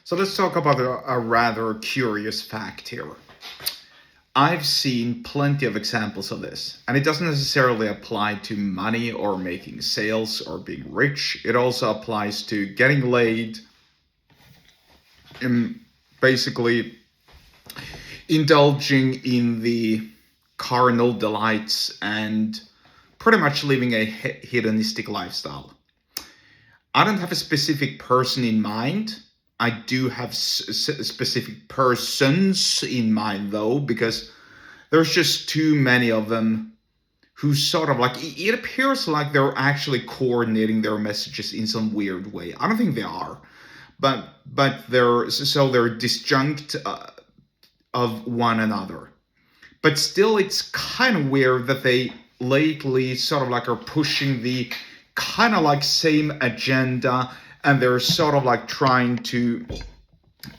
So let's talk about a rather curious fact here. I've seen plenty of examples of this, and it doesn't necessarily apply to money or making sales or being rich. It also applies to getting laid, and basically indulging in the carnal delights and pretty much living a hedonistic lifestyle. I don't have a specific person in mind. I do have specific persons in mind, though, because there's just too many of them who sort of like, it appears like they're actually coordinating their messages in some weird way. I don't think they are, but they're disjunct of one another. But still, it's kind of weird that they lately sort of like are pushing the kind of like same agenda, and they're sort of like trying to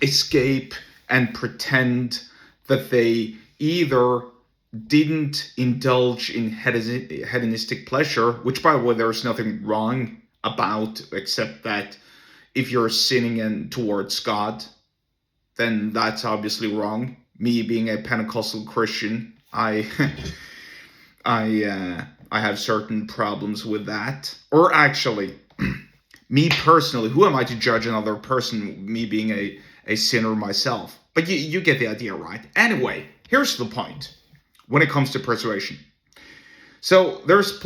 escape and pretend that they either didn't indulge in hedonistic pleasure, which, by the way, there's nothing wrong about, except that if you're sinning towards God, then that's obviously wrong. Me being a Pentecostal Christian, I have certain problems with that. Or actually, me personally, who am I to judge another person, me being a sinner myself? But you get the idea, right? Anyway, here's the point when it comes to persuasion. So there's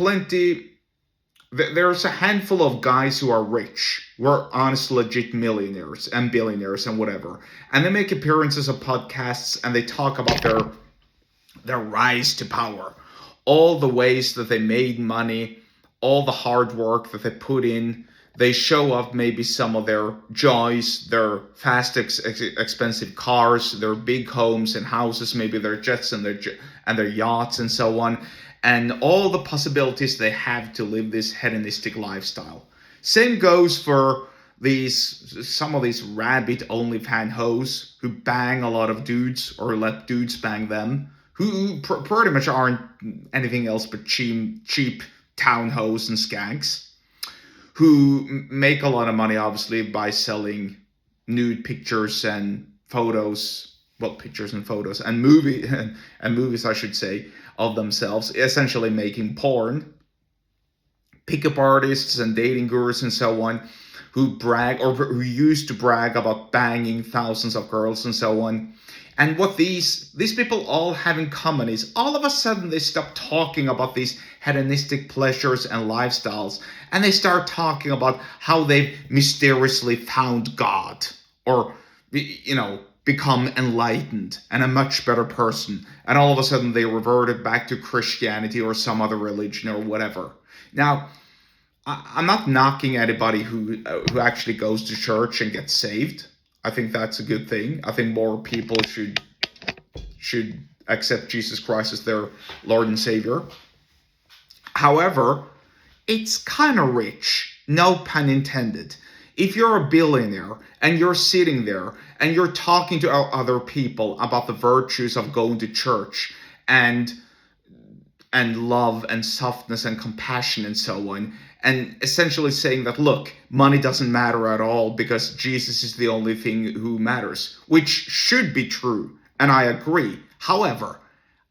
a handful of guys who are rich, who are honest, legit millionaires and billionaires and whatever. And they make appearances of podcasts and they talk about their rise to power. All the ways that they made money, all the hard work that they put in. They show off maybe some of their joys, their fast, expensive cars, their big homes and houses, maybe their jets and their yachts and so on, and all the possibilities they have to live this hedonistic lifestyle. Same goes for some of these rabbit OnlyFans hoes who bang a lot of dudes or let dudes bang them, who pretty much aren't anything else but cheap town hoes and skanks, who make a lot of money, obviously, by selling nude pictures and photos, pictures and photos, and movies, I should say, of themselves, essentially making porn. Pickup artists and dating gurus and so on, who brag, or who used to brag about banging thousands of girls and so on. And what these people all have in common is all of a sudden they stop talking about these hedonistic pleasures and lifestyles, and they start talking about how they've mysteriously found God, or, become enlightened and a much better person. And all of a sudden they reverted back to Christianity or some other religion or whatever. Now, I'm not knocking anybody who actually goes to church and gets saved. I think that's a good thing. I think more people should accept Jesus Christ as their Lord and Savior. However, it's kind of rich, no pun intended. If you're a billionaire and you're sitting there and you're talking to other people about the virtues of going to church and love and softness and compassion and so on, and essentially saying that, look, money doesn't matter at all because Jesus is the only thing who matters, which should be true, and I agree. However,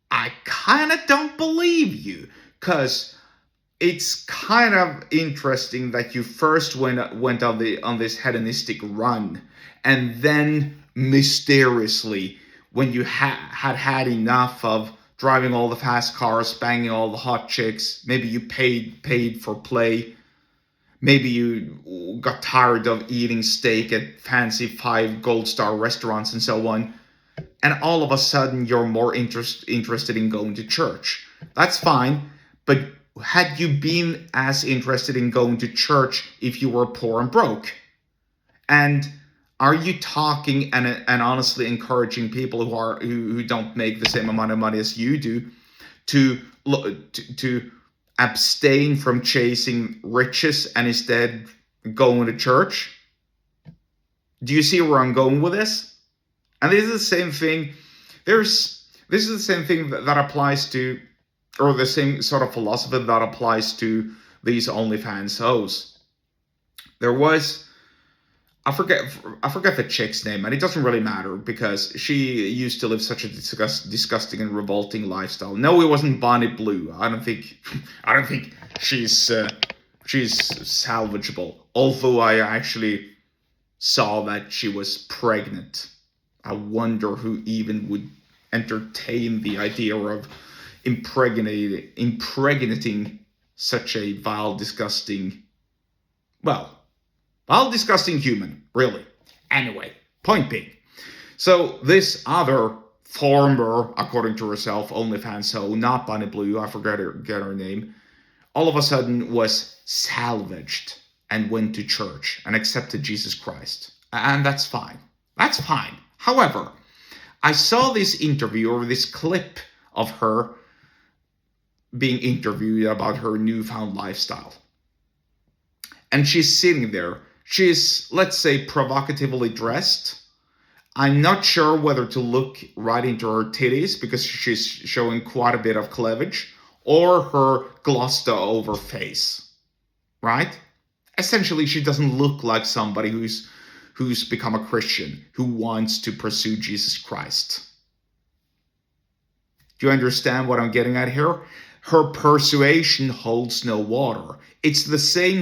I kind of don't believe you, because it's kind of interesting that you first went on this hedonistic run, and then mysteriously, when you had enough of driving all the fast cars, banging all the hot chicks, maybe you paid for play, maybe you got tired of eating steak at fancy 5 gold star restaurants and so on, and all of a sudden you're more interested in going to church. That's fine, but had you been as interested in going to church if you were poor and broke? And are you talking and honestly encouraging people who don't make the same amount of money as you do to abstain from chasing riches and instead going to church? Do you see where I'm going with this? And this is the same thing. This is the same thing that applies to, or the same sort of philosophy that applies to these OnlyFans hoes. There was I forget the chick's name, and it doesn't really matter because she used to live such a disgusting and revolting lifestyle. No, it wasn't Bonnie Blue. I don't think I don't think she's salvageable. Although I actually saw that she was pregnant. I wonder who even would entertain the idea of impregnating such a vile, disgusting human, really. Anyway, point being. So this other former, according to herself, OnlyFans hoe, not Bonnie Blue, I forget her name, all of a sudden was salvaged and went to church and accepted Jesus Christ. And that's fine. That's fine. However, I saw this interview or this clip of her being interviewed about her newfound lifestyle. And she's sitting there. She's, let's say, provocatively dressed. I'm not sure whether to look right into her titties because she's showing quite a bit of cleavage, or her glossed over face, right? Essentially, she doesn't look like somebody who's become a Christian, who wants to pursue Jesus Christ. Do you understand what I'm getting at here? Her persuasion holds no water. It's the same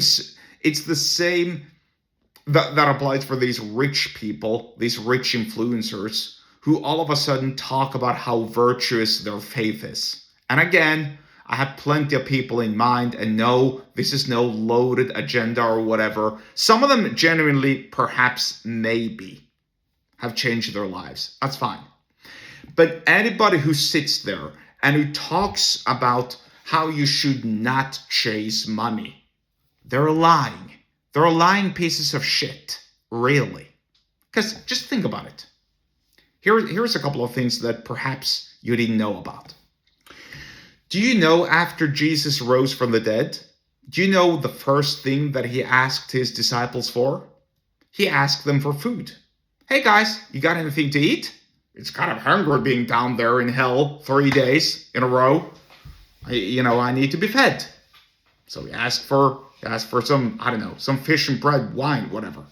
that applies for these rich people, these rich influencers, who all of a sudden talk about how virtuous their faith is. And again, I have plenty of people in mind, and no, this is no loaded agenda or whatever. Some of them genuinely, perhaps, maybe, have changed their lives. That's fine. But anybody who sits there and who talks about how you should not chase money, they're lying. They're lying pieces of shit, really. Because just think about it. Here's a couple of things that perhaps you didn't know about. Do you know after Jesus rose from the dead, do you know the first thing that he asked his disciples for? He asked them for food. Hey guys, you got anything to eat? It's kind of hungry being down there in hell 3 days in a row. I need to be fed. So he asked for some, I don't know, some fish and bread, wine, whatever.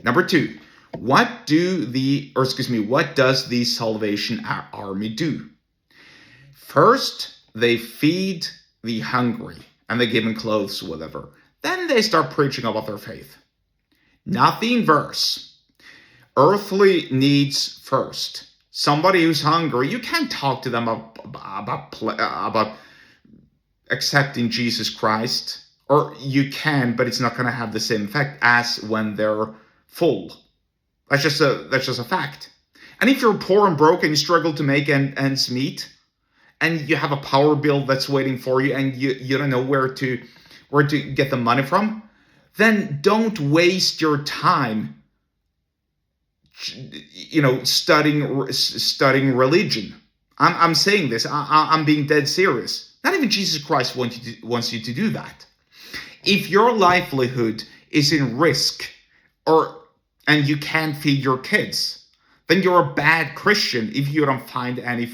Number 2, what does the Salvation Army do? First, they feed the hungry and they give them clothes, whatever. Then they start preaching about their faith. Not the inverse. Earthly needs first. Somebody who's hungry, you can't talk to them about accepting Jesus Christ. Or you can, but it's not going to have the same effect as when they're full. That's just a fact. And if you're poor and broke and you struggle to make ends meet, and you have a power bill that's waiting for you, and you don't know where to get the money from, then don't waste your time, studying religion. I'm saying this. I'm being dead serious. Not even Jesus Christ wants you to do that. If your livelihood is in risk, and you can't feed your kids, then you're a bad Christian if you don't find any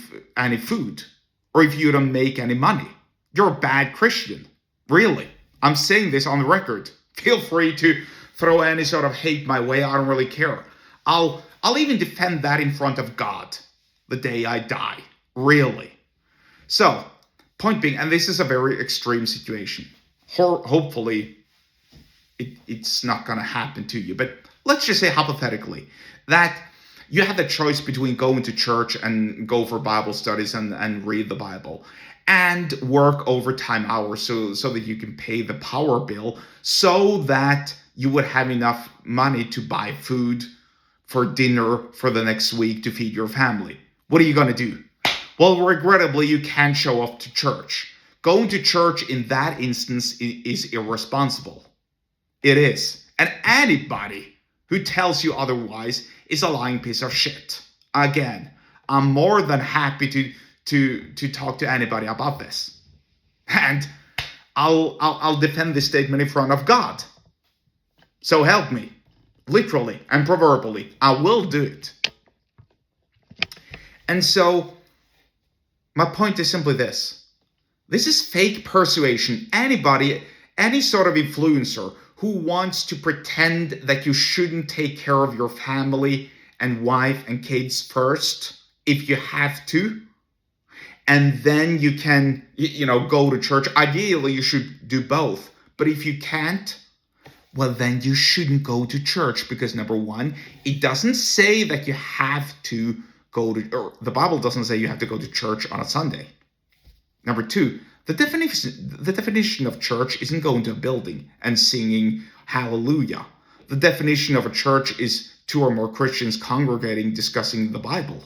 food, or if you don't make any money. You're a bad Christian. Really. I'm saying this on the record. Feel free to throw any sort of hate my way. I don't really care. I'll even defend that in front of God the day I die. Really. So, point being, and this is a very extreme situation. Hopefully, it's not going to happen to you. But let's just say hypothetically that you have the choice between going to church and go for Bible studies and read the Bible, and work overtime hours so that you can pay the power bill, so that you would have enough money to buy food for dinner for the next week to feed your family. What are you going to do? Well, regrettably, you can't show up to church. Going to church in that instance is irresponsible. It is. And anybody who tells you otherwise is a lying piece of shit. Again, I'm more than happy to talk to anybody about this. And I'll defend this statement in front of God. So help me. Literally and proverbially. I will do it. And so, my point is simply this. This is fake persuasion. Any sort of influencer who wants to pretend that you shouldn't take care of your family and wife and kids first if you have to, and then you can, go to church. Ideally, you should do both. But if you can't, well, then you shouldn't go to church, because number one, it doesn't say that you have to or the Bible doesn't say you have to go to church on a Sunday. Number two, the definition of church isn't going to a building and singing hallelujah. The definition of a church is two or more Christians congregating, discussing the Bible.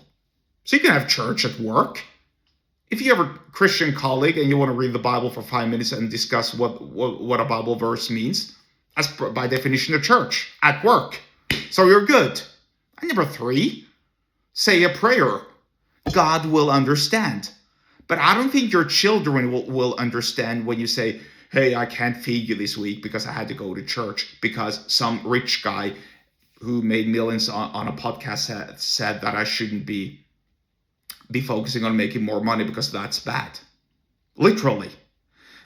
So you can have church at work. If you have a Christian colleague and you want to read the Bible for 5 minutes and discuss what a Bible verse means, that's by definition a church at work. So you're good. And number three, say a prayer. God will understand. But I don't think your children will understand when you say, hey, I can't feed you this week because I had to go to church because some rich guy who made millions on a podcast said that I shouldn't be focusing on making more money because that's bad. Literally.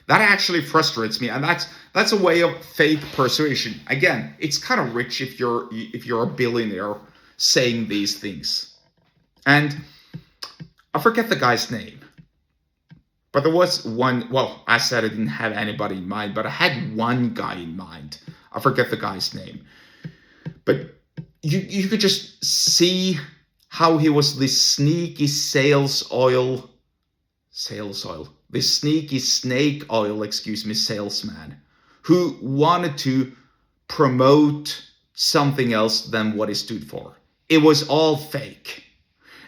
That actually frustrates me, and that's a way of fake persuasion. Again, it's kind of rich if you're a billionaire saying these things. And I forget the guy's name. But there was one, well, I said I didn't have anybody in mind, but I had one guy in mind. I forget the guy's name. But you could just see how he was this sneaky this sneaky snake oil, salesman who wanted to promote something else than what he stood for. It was all fake.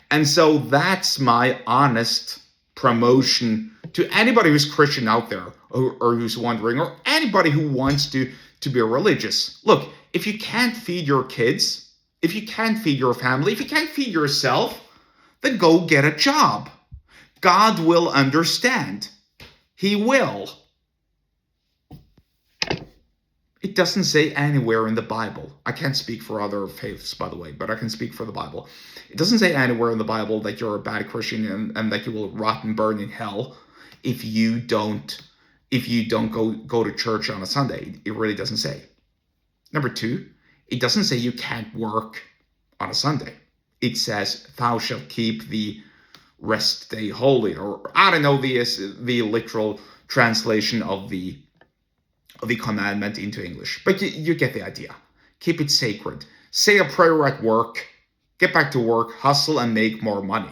And so that's my honest promotion to anybody who's Christian out there or who's wondering, or anybody who wants to be religious. Look, if you can't feed your kids, if you can't feed your family, if you can't feed yourself, then go get a job. God will understand. He will. It doesn't say anywhere in the Bible. I can't speak for other faiths, by the way, but I can speak for the Bible. It doesn't say anywhere in the Bible that you're a bad Christian and that you will rot and burn in hell if you don't go to church on a Sunday. It really doesn't say. Number two, it doesn't say you can't work on a Sunday. It says, thou shalt keep the rest day holy, or I don't know the literal translation of the commandment into English, but you get the idea. Keep it sacred. Say a prayer at work. Get back to work, hustle, and make more money.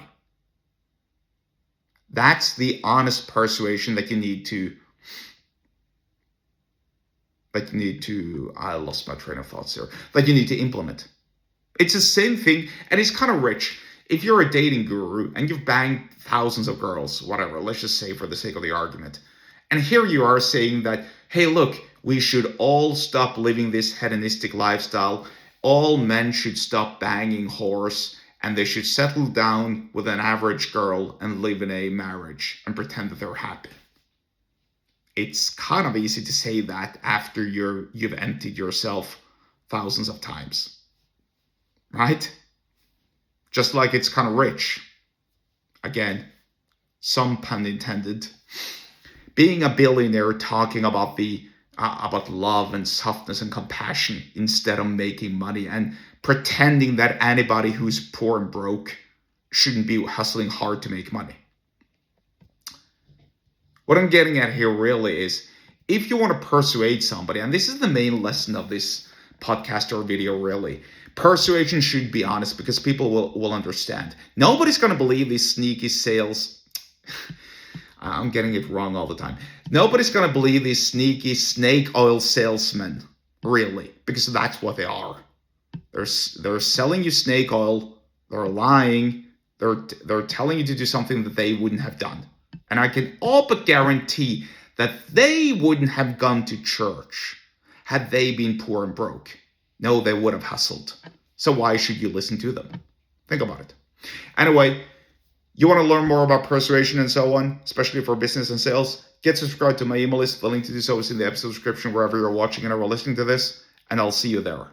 That's the honest persuasion that you need to. I lost my train of thoughts here. That you need to implement. It's the same thing, and it's kind of rich. If you're a dating guru and you've banged thousands of girls, whatever, let's just say for the sake of the argument, and here you are saying that, hey, look, we should all stop living this hedonistic lifestyle. All men should stop banging whores, and they should settle down with an average girl and live in a marriage and pretend that they're happy. It's kind of easy to say that after you've emptied yourself thousands of times, right? Just like it's kind of rich. Again, some pun intended. Being a billionaire talking about about love and softness and compassion instead of making money, and pretending that anybody who's poor and broke shouldn't be hustling hard to make money. What I'm getting at here really is, if you want to persuade somebody, and this is the main lesson of this podcast or video really, persuasion should be honest, because people will understand. Nobody's going to believe these sneaky sales. I'm getting it wrong all the time. Nobody's going to believe these sneaky snake oil salesmen, really, because that's what they are. They're selling you snake oil. They're lying. They're telling you to do something that they wouldn't have done. And I can all but guarantee that they wouldn't have gone to church had they been poor and broke. No, they would have hustled. So why should you listen to them? Think about it. Anyway, you want to learn more about persuasion and so on, especially for business and sales? Get subscribed to my email list. The link to do so is in the episode description wherever you're watching and or listening to this, and I'll see you there.